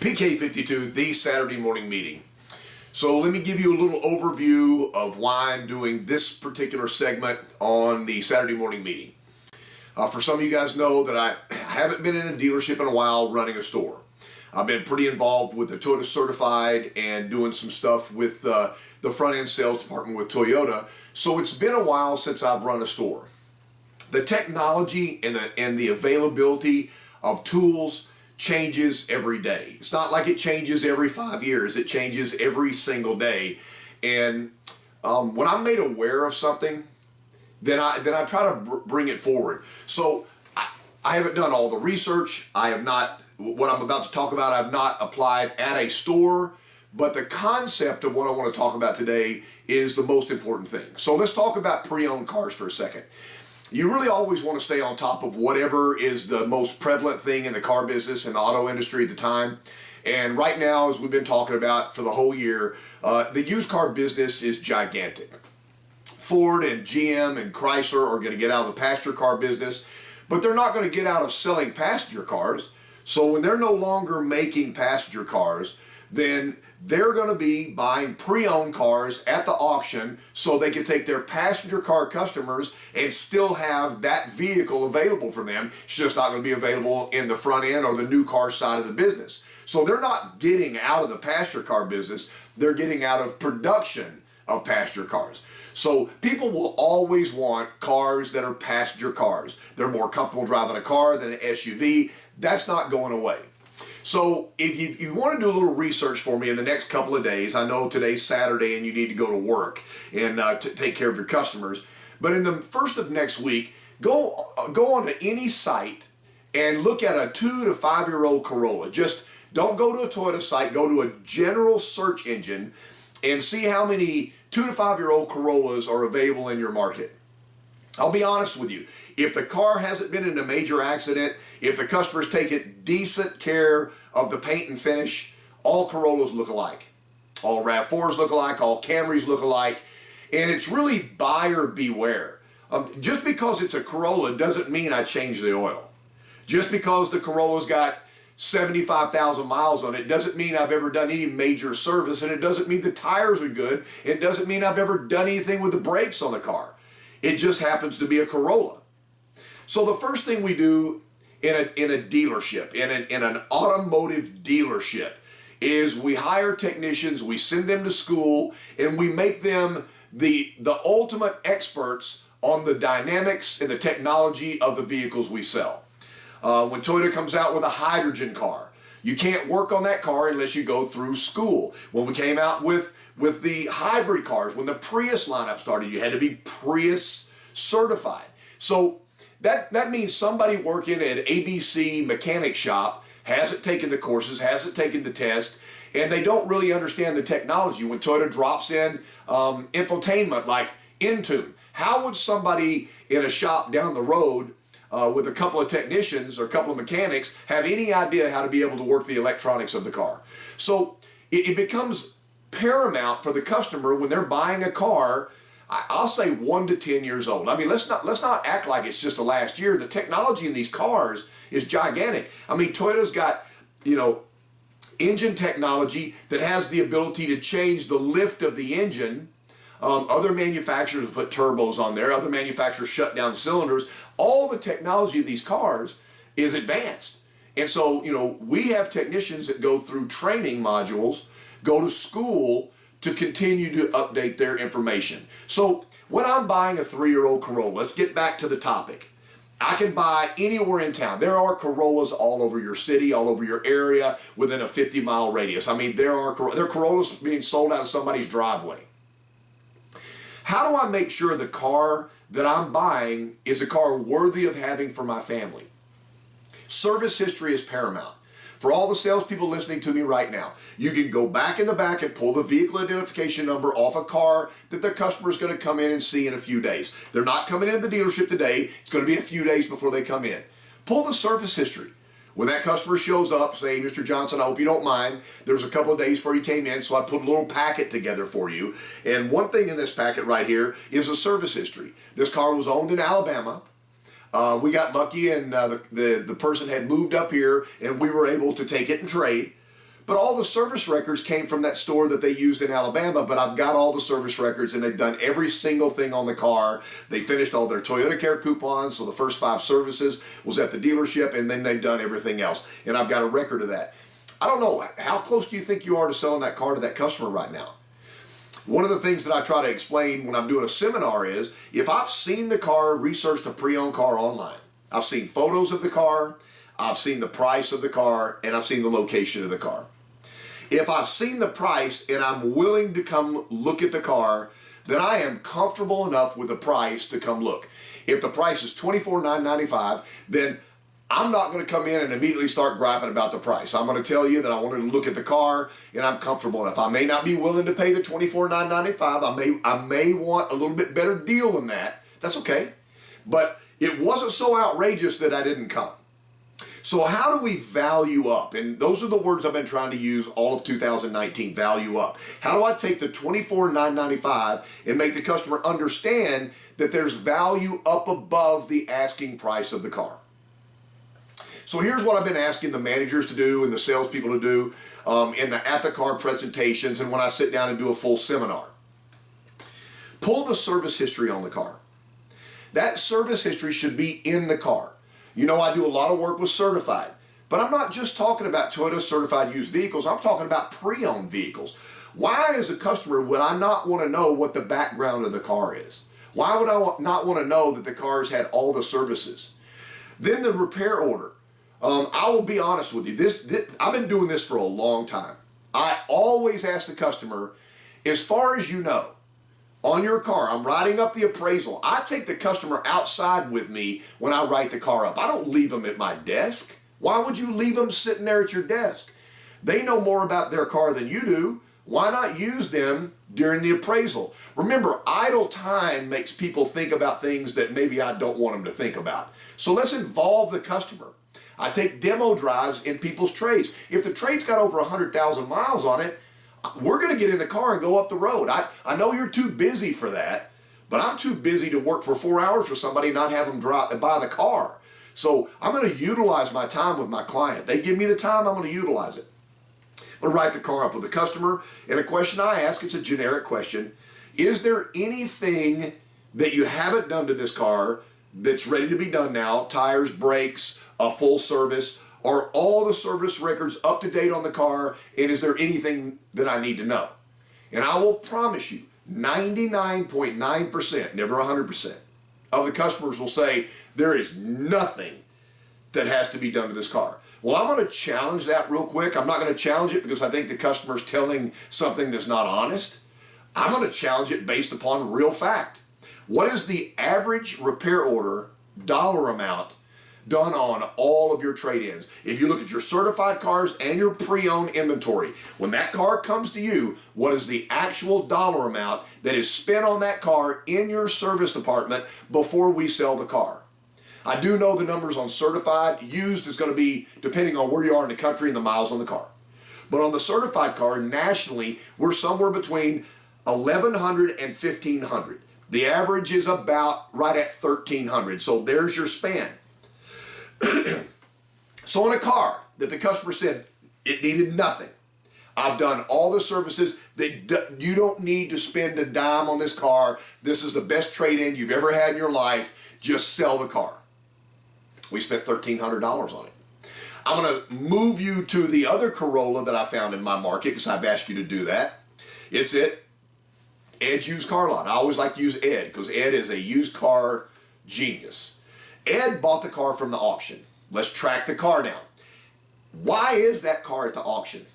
PK52, the Saturday morning meeting. So let me give you a little overview of why I'm doing this particular segment on the Saturday morning meeting. For some of you guys know that I haven't been in a dealership in a while running a store. I've been pretty involved with the Toyota Certified and doing some stuff with the front end sales department with Toyota. So it's been a while since I've run a store. The technology and the availability of tools changes every day. It's not like it changes every 5 years. It changes every single day. And when I'm made aware of something, then I try to bring it forward. So I haven't done all the research. I have not, what I'm about to talk about, I've not applied at a store, but the concept of what I want to talk about today is the most important thing. So let's talk about pre-owned cars for a second. You really always want to stay on top of whatever is the most prevalent thing in the car business and the auto industry at the time. And right now, as we've been talking about for the whole year, the used car business is gigantic. Ford and GM and Chrysler are going to get out of the passenger car business, but they're not going to get out of selling passenger cars. So when they're no longer making passenger cars, then they're going to be buying pre-owned cars at the auction so they can take their passenger car customers and still have that vehicle available for them. It's just not going to be available in the front end or the new car side of the business. So they're not getting out of the passenger car business, they're getting out of production of passenger cars. So people will always want cars that are passenger cars. They're more comfortable driving a car than an SUV. That's not going away. So if you want to do a little research for me in the next couple of days, I know today's Saturday and you need to go to work and to take care of your customers, but in the first of next week, go onto any site and look at a 2 to 5 year old Corolla. Just don't go to a Toyota site, go to a general search engine and see how many 2 to 5 year old Corollas are available in your market. I'll be honest with you, if the car hasn't been in a major accident, if the customers take decent care of the paint and finish, all Corollas look alike. All RAV4s look alike, all Camrys look alike, and it's really buyer beware. Just because it's a Corolla doesn't mean I change the oil. Just because the Corolla's got 75,000 miles on it doesn't mean I've ever done any major service, and it doesn't mean the tires are good. It doesn't mean I've ever done anything with the brakes on the car. It just happens to be a Corolla. So the first thing we do in a dealership, in an automotive dealership, is we hire technicians, we send them to school, and we make them the ultimate experts on the dynamics and the technology of the vehicles we sell. When Toyota comes out with a hydrogen car, you can't work on that car unless you go through school. When we came out with the hybrid cars, when the Prius lineup started, you had to be Prius certified. So that means somebody working at ABC mechanic shop hasn't taken the courses, hasn't taken the test, and they don't really understand the technology. When Toyota drops in infotainment like Intune, how would somebody in a shop down the road with a couple of technicians or a couple of mechanics have any idea how to be able to work the electronics of the car? So it becomes paramount for the customer when they're buying a car. I'll say 1 to 10 years old. I mean, let's not act like it's just the last year. The technology in these cars is gigantic. I mean, Toyota's got, engine technology that has the ability to change the lift of the engine. Other manufacturers put turbos on there. Other manufacturers shut down cylinders. All the technology of these cars is advanced. And so, we have technicians that go through training modules, go to school to continue to update their information. So when I'm buying a 3-year-old Corolla, let's get back to the topic. I can buy anywhere in town. There are Corollas all over your city, all over your area, within a 50-mile radius. I mean, there are Corollas being sold out of somebody's driveway. How do I make sure the car that I'm buying is a car worthy of having for my family? Service history is paramount. For all the salespeople listening to me right now, you can go back in the back and pull the vehicle identification number off a car that the customer is going to come in and see in a few days. They're not coming into the dealership today. It's going to be a few days before they come in. Pull the service history. When that customer shows up, say, Mr. Johnson, I hope you don't mind. There's a couple of days before you came in, so I put a little packet together for you. And one thing in this packet right here is a service history. This car was owned in Alabama. We got lucky and the person had moved up here and we were able to take it and trade. but all the service records came from that store that they used in Alabama, but I've got all the service records and they've done every single thing on the car. They finished all their Toyota Care coupons, so the first 5 services was at the dealership, and then they've done everything else, and I've got a record of that. I don't know, how close do you think you are to selling that car to that customer right now? One of the things that I try to explain when I'm doing a seminar is, if I've seen the car, researched a pre-owned car online, I've seen photos of the car, I've seen the price of the car, and I've seen the location of the car. If I've seen the price and I'm willing to come look at the car, then I am comfortable enough with the price to come look. If the price is $24,995, then I'm not going to come in and immediately start griping about the price. I'm going to tell you that I wanted to look at the car and I'm comfortable enough. I may not be willing to pay the $24,995. I may want a little bit better deal than that. That's okay. But it wasn't so outrageous that I didn't come. So how do we value up? And those are the words I've been trying to use all of 2019, value up. How do I take the $24,995 and make the customer understand that there's value up above the asking price of the car? So here's what I've been asking the managers to do and the salespeople to do in the at the car presentations and when I sit down and do a full seminar. Pull the service history on the car. That service history should be in the car. You know, I do a lot of work with certified, but I'm not just talking about Toyota certified used vehicles. I'm talking about pre-owned vehicles. Why, as a customer, would I not want to know what the background of the car is? Why would I not want to know that the car's had all the services? Then the repair order. I will be honest with you. I've been doing this for a long time. I always ask the customer, as far as you know, on your car, I'm writing up the appraisal. I take the customer outside with me when I write the car up. I don't leave them at my desk. Why would you leave them sitting there at your desk? They know more about their car than you do. Why not use them during the appraisal? Remember, idle time makes people think about things that maybe I don't want them to think about. So let's involve the customer. I take demo drives in people's trades. If the trade's got over 100,000 miles on it, we're going to get in the car and go up the road. I know you're too busy for that, but I'm too busy to work for 4 hours for somebody and not have them buy the car. So I'm going to utilize my time with my client. They give me the time, I'm going to utilize it. I'm going to write the car up with the customer, and a question I ask, it's a generic question, is there anything that you haven't done to this car that's ready to be done now, tires, brakes, a full service? Are all the service records up to date on the car, and is there anything that I need to know? And I will promise you, 99.9%, never 100%, of the customers will say, there is nothing that has to be done to this car. Well, I'm going to challenge that real quick. I'm not going to challenge it because I think the customer's telling something that's not honest. I'm going to challenge it based upon real fact. What is the average repair order dollar amount done on all of your trade-ins? If you look at your certified cars and your pre-owned inventory, when that car comes to you, what is the actual dollar amount that is spent on that car in your service department before we sell the car? I do know the numbers on certified. Used is going to be depending on where you are in the country and the miles on the car. But on the certified car, nationally, we're somewhere between 1,100 and 1,500. The average is about right at 1,300. So there's your span. So on a car that the customer said it needed nothing, I've done all the services that you don't need to spend a dime on this car. This is the best trade-in you've ever had in your life. Just sell the car. We spent $1,300 on it. I'm going to move you to the other Corolla that I found in my market because I've asked you to do that. It's at Ed's Used Car Lot. I always like to use Ed because Ed is a used car genius. Ed bought the car from the auction. Let's track the car down. Why is that car at the auction?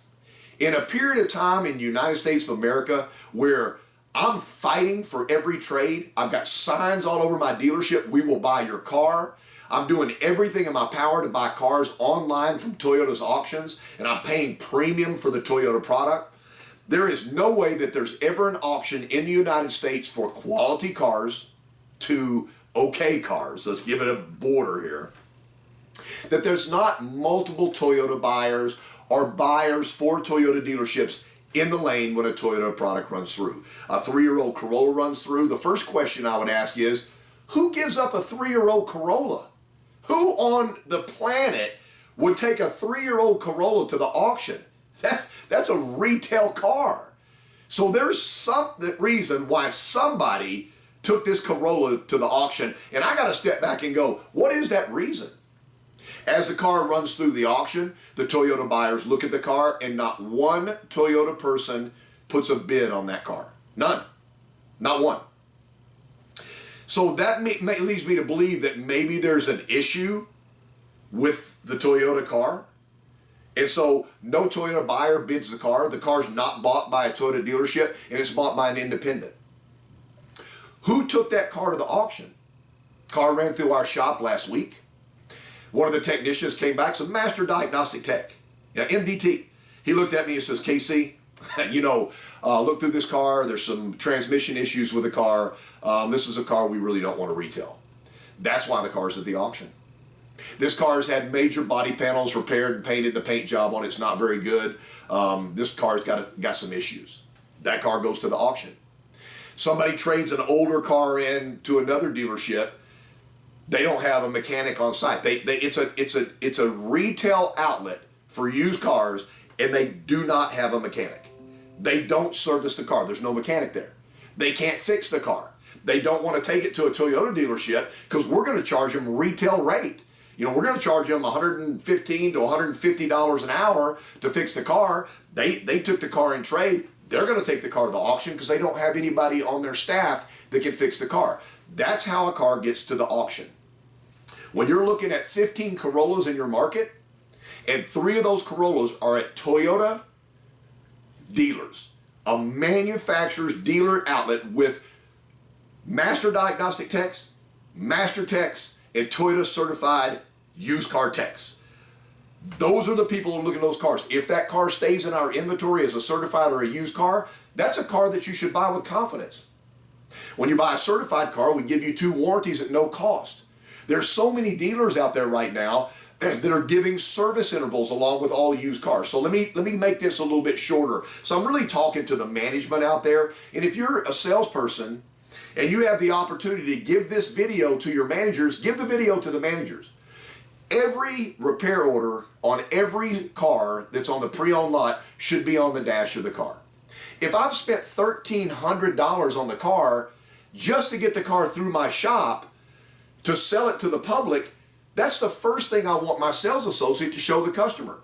In a period of time in the United States of America where I'm fighting for every trade, I've got signs all over my dealership, we will buy your car. I'm doing everything in my power to buy cars online from Toyota's auctions, and I'm paying premium for the Toyota product. There is no way that there's ever an auction in the United States for quality cars to okay cars, let's give it a border here, that there's not multiple Toyota buyers or buyers for Toyota dealerships in the lane when a Toyota product runs through. A 3-year-old Corolla runs through. The first question I would ask is, who gives up a 3-year-old Corolla? Who on the planet would take a 3-year-old Corolla to the auction? That's a retail car. So there's some reason why somebody took this Corolla to the auction, and I got to step back and go, what is that reason? As the car runs through the auction, the Toyota buyers look at the car, and not one Toyota person puts a bid on that car. None. Not one. So that leads me to believe that maybe there's an issue with the Toyota car. And so no Toyota buyer bids the car. The car's not bought by a Toyota dealership, and it's bought by an independent. Who took that car to the auction? Car ran through our shop last week. One of the technicians came back, some master diagnostic tech, MDT. He looked at me and says, Casey, look through this car. There's some transmission issues with the car. This is a car we really don't want to retail. That's why the car's at the auction. This car's had major body panels repaired and painted. The paint job on it's not very good. This car's got some issues. That car goes to the auction. Somebody trades an older car in to another dealership. They don't have a mechanic on site. It's a retail outlet for used cars, and they do not have a mechanic. They don't service the car. There's no mechanic there. They can't fix the car. They don't want to take it to a Toyota dealership because we're going to charge them retail rate. We're going to charge them $115 to $150 an hour to fix the car. They took the car in trade. They're going to take the car to the auction because they don't have anybody on their staff that can fix the car. That's how a car gets to the auction. When you're looking at 15 Corollas in your market, and 3 of those Corollas are at Toyota dealers, a manufacturer's dealer outlet with master diagnostic techs, master techs, and Toyota certified used car techs. Those are the people who look at those cars. If that car stays in our inventory as a certified or a used car, that's a car that you should buy with confidence. When you buy a certified car, we give you 2 warranties at no cost. There's so many dealers out there right now that are giving service intervals along with all used cars. So let me make this a little bit shorter. So I'm really talking to the management out there. And if you're a salesperson and you have the opportunity to give this video to your managers, give the video to the managers. Every repair order on every car that's on the pre-owned lot should be on the dash of the car. If I've spent $1,300 on the car just to get the car through my shop to sell it to the public, that's the first thing I want my sales associate to show the customer.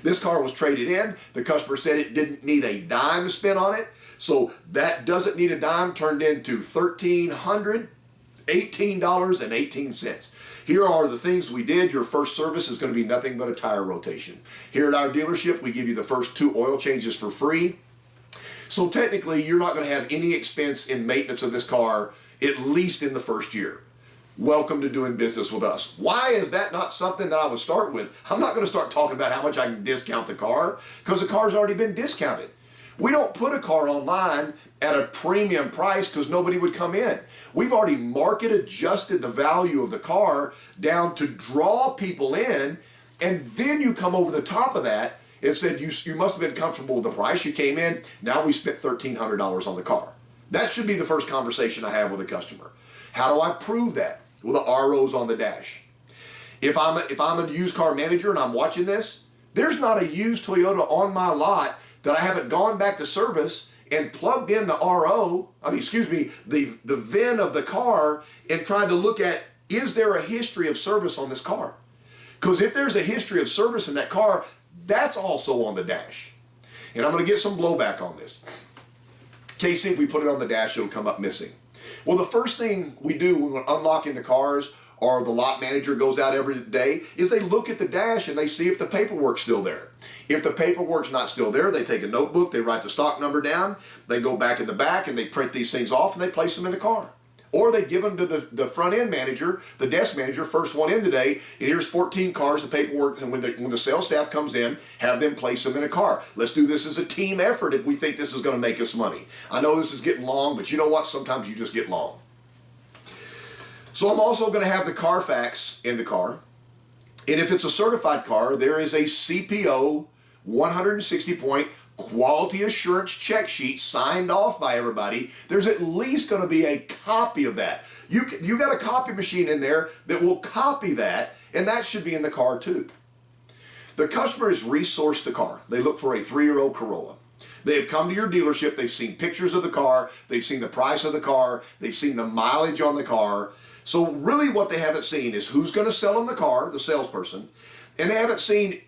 This car was traded in. The customer said it didn't need a dime spent on it. So that doesn't need a dime turned into $1,318.18. Here are the things we did. Your first service is going to be nothing but a tire rotation. Here at our dealership, we give you the first 2 oil changes for free. So technically, you're not going to have any expense in maintenance of this car, at least in the first year. Welcome to doing business with us. Why is that not something that I would start with? I'm not going to start talking about how much I can discount the car because the car's already been discounted. We don't put a car online at a premium price because nobody would come in. We've already market adjusted the value of the car down to draw people in, and then you come over the top of that and said you must have been comfortable with the price. You came in, now we spent $1,300 on the car. That should be the first conversation I have with a customer. How do I prove that? Well, the RO's on the dash. If I'm a used car manager and I'm watching this, there's not a used Toyota on my lot that I haven't gone back to service and plugged in the the VIN of the car and tried to look at, is there a history of service on this car? Because if there's a history of service in that car, that's also on the dash. And I'm going to get some blowback on this. Casey, if we put it on the dash, it'll come up missing. Well, the first thing we do when we're unlocking the cars, or the lot manager goes out every day, is they look at the dash and they see if the paperwork's still there. If the paperwork's not still there, they take a notebook, they write the stock number down, they go back in the back and they print these things off and they place them in the car. Or they give them to the front end manager, the desk manager, first one in today, and here's 14 cars, the paperwork, and when the sales staff comes in, have them place them in a car. Let's do this as a team effort if we think this is going to make us money. I know this is getting long, but you know what? Sometimes you just get long. So I'm also going to have the Carfax in the car. And if it's a certified car, there is a CPO 160-point quality assurance check sheet signed off by everybody. There's at least going to be a copy of that. You got a copy machine in there that will copy that, and that should be in the car too. The customer has resourced the car. They look for a 3-year-old Corolla. They have come to your dealership, they've seen pictures of the car, they've seen the price of the car, they've seen the mileage on the car. So really what they haven't seen is who's going to sell them the car, the salesperson, and they haven't seen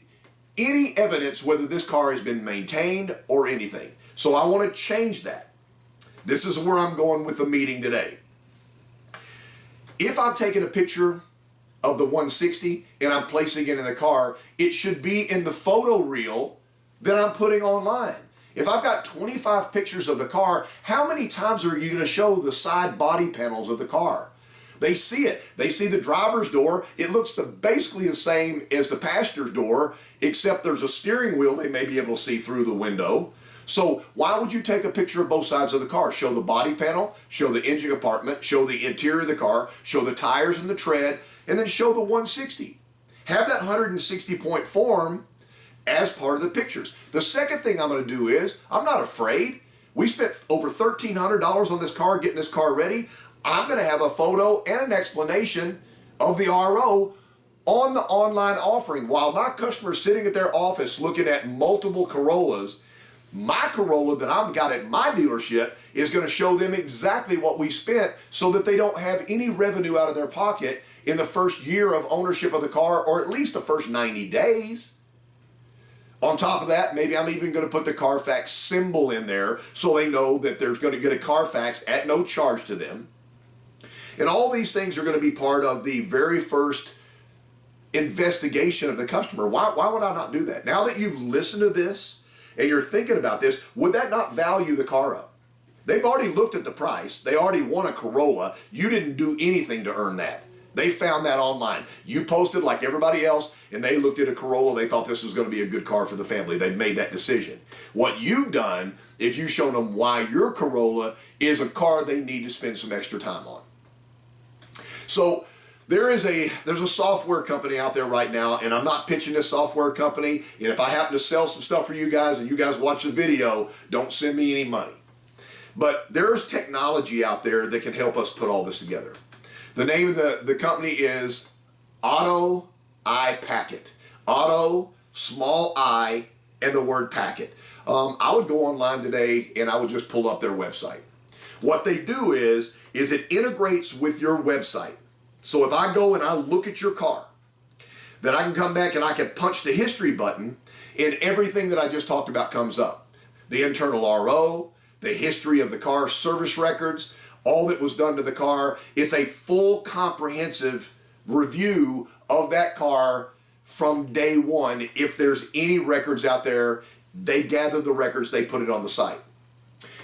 any evidence whether this car has been maintained or anything. So I want to change that. This is where I'm going with the meeting today. If I'm taking a picture of the 160 and I'm placing it in the car, it should be in the photo reel that I'm putting online. If I've got 25 pictures of the car, how many times are you going to show the side body panels of the car? They see it. They see the driver's door. It looks basically the same as the passenger's door, except there's a steering wheel they may be able to see through the window. So why would you take a picture of both sides of the car? Show the body panel, show the engine compartment, show the interior of the car, show the tires and the tread, and then show the 160. Have that 160 point form as part of the pictures. The second thing I'm going to do is, I'm not afraid. We spent over $1,300 on this car, getting this car ready. I'm going to have a photo and an explanation of the RO on the online offering. While my customer is sitting at their office looking at multiple Corollas, my Corolla that I've got at my dealership is going to show them exactly what we spent so that they don't have any revenue out of their pocket in the first year of ownership of the car, or at least the first 90 days. On top of that, maybe I'm even going to put the Carfax symbol in there so they know that there's going to get a Carfax at no charge to them. And all these things are going to be part of the very first investigation of the customer. Why would I not do that? Now that you've listened to this and you're thinking about this, would that not value the car up? They've already looked at the price. They already want a Corolla. You didn't do anything to earn that. They found that online. You posted like everybody else, and they looked at a Corolla. They thought this was going to be a good car for the family. They made that decision. What you've done, if you've shown them why your Corolla is a car they need to spend some extra time on. So there's a software company out there right now, and I'm not pitching this software company. And if I happen to sell some stuff for you guys and you guys watch the video, don't send me any money. But there's technology out there that can help us put all this together. The name of the company is Auto I Packet. Auto, small I, and the word packet. I would go online today and I would just pull up their website. What they do is it integrates with your website. So if I go and I look at your car, then I can come back and I can punch the history button and everything that I just talked about comes up. The internal RO, the history of the car, service records, all that was done to the car. It's a full comprehensive review of that car from day one. If there's any records out there, they gather the records, they put it on the site.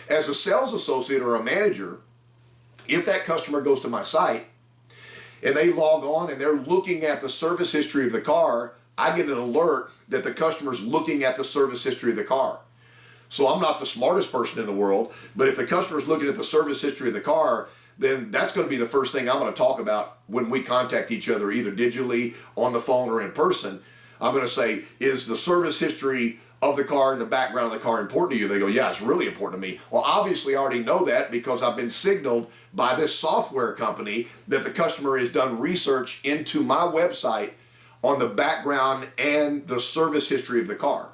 As a sales associate or a manager, if that customer goes to my site and they log on and they're looking at the service history of the car, I get an alert that the customer's looking at the service history of the car. So I'm not the smartest person in the world, but if the customer's looking at the service history of the car, then that's going to be the first thing I'm going to talk about when we contact each other, either digitally, on the phone, or in person. I'm going to say, is the service history of the car and the background of the car important to you? They go, yeah, it's really important to me. Well, obviously I already know that because I've been signaled by this software company that the customer has done research into my website on the background and the service history of the car.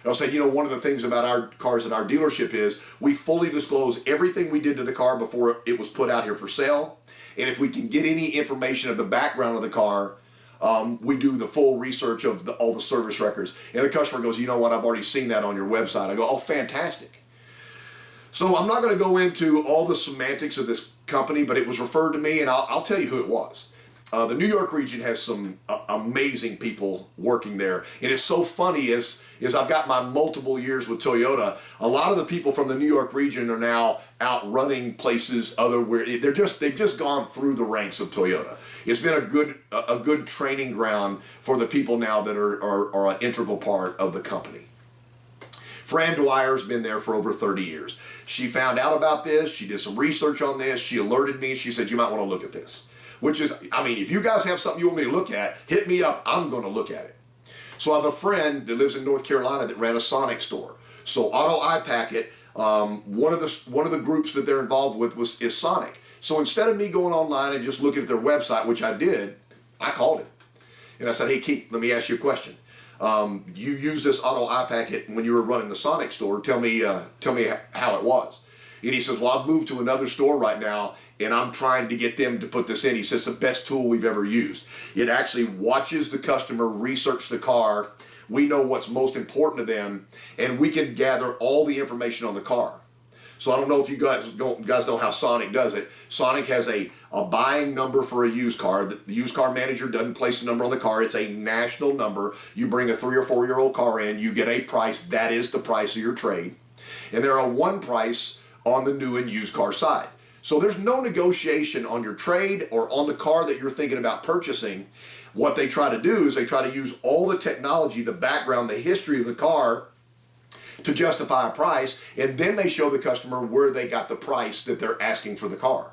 And I'll say, you know, one of the things about our cars at our dealership is we fully disclose everything we did to the car before it was put out here for sale. And if we can get any information of the background of the car, we do the full research of all the service records. And the customer goes, you know what, I've already seen that on your website. I go, oh, fantastic. So I'm not going to go into all the semantics of this company, but it was referred to me, and I'll tell you who it was. The New York region has some amazing people working there. And it's so funny as I've got my multiple years with Toyota, a lot of the people from the New York region are now out running places where they've just gone through the ranks of Toyota. It's been a good training ground for the people now that are an integral part of the company. Fran Dwyer's been there for over 30 years. She found out about this. She did some research on this. She alerted me. She said, you might want to look at this. Which is, I mean, if you guys have something you want me to look at, hit me up. I'm going to look at it. So I have a friend that lives in North Carolina that ran a Sonic store. So Auto I Packet, one of the groups that they're involved with is Sonic. So instead of me going online and just looking at their website, which I did, I called him. And I said, hey, Keith, let me ask you a question. You used this auto iPacket when you were running the Sonic store. Tell me how it was. And he says, well, I've moved to another store right now, and I'm trying to get them to put this in. He says, the best tool we've ever used. It actually watches the customer research the car. We know what's most important to them, and we can gather all the information on the car. So I don't know if you guys know how Sonic does it. Sonic has a buying number for a used car. The used car manager doesn't place a number on the car. It's a national number. You bring a 3 or 4 year old car in, you get a price. That is the price of your trade. And there are one price on the new and used car side. So there's no negotiation on your trade or on the car that you're thinking about purchasing. What they try to do is they try to use all the technology, the background, the history of the car to justify a price, and then they show the customer where they got the price that they're asking for the car.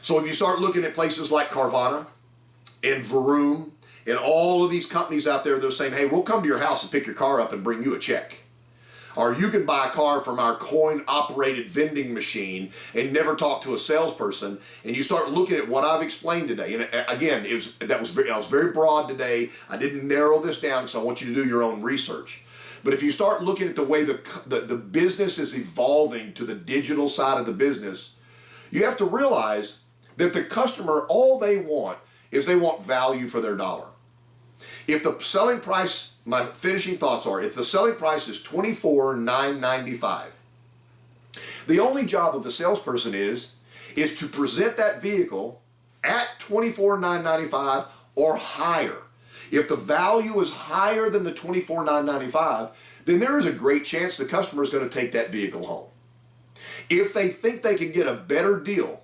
So if you start looking at places like Carvana and Vroom and all of these companies out there, they're saying, hey, we'll come to your house and pick your car up and bring you a check. Or you can buy a car from our coin-operated vending machine and never talk to a salesperson. And you start looking at what I've explained today. And again, I was very broad today. I didn't narrow this down because I want you to do your own research. But if you start looking at the way the business is evolving to the digital side of the business, you have to realize that the customer, all they want is they want value for their dollar. If the selling price, my finishing thoughts are, if the selling price is $24,995, the only job of the salesperson is to present that vehicle at $24,995 or higher. If the value is higher than the $24,995, then there is a great chance the customer is going to take that vehicle home. If they think they can get a better deal,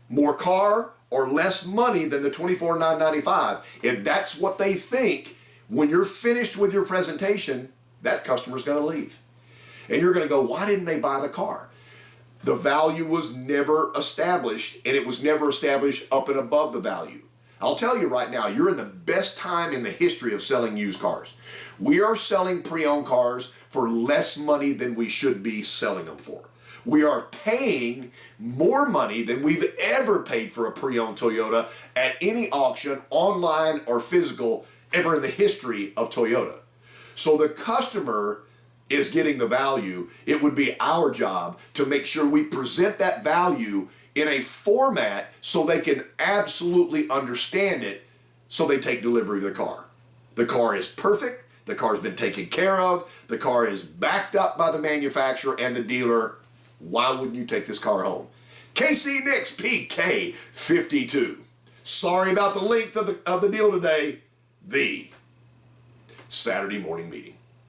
more car or less money than the $24,995, if that's what they think, when you're finished with your presentation, that customer's going to leave. And you're going to go, why didn't they buy the car? The value was never established, and it was never established up and above the value. I'll tell you right now, you're in the best time in the history of selling used cars. We are selling pre-owned cars for less money than we should be selling them for. We are paying more money than we've ever paid for a pre-owned Toyota at any auction, online or physical, ever in the history of Toyota. So the customer is getting the value. It would be our job to make sure we present that value in a format so they can absolutely understand it, so they take delivery of the car. The car is perfect. The car has been taken care of. The car is backed up by the manufacturer and the dealer. Why wouldn't you take this car home? KC Nix PK 52. Sorry about the length of the deal today. The Saturday morning meeting.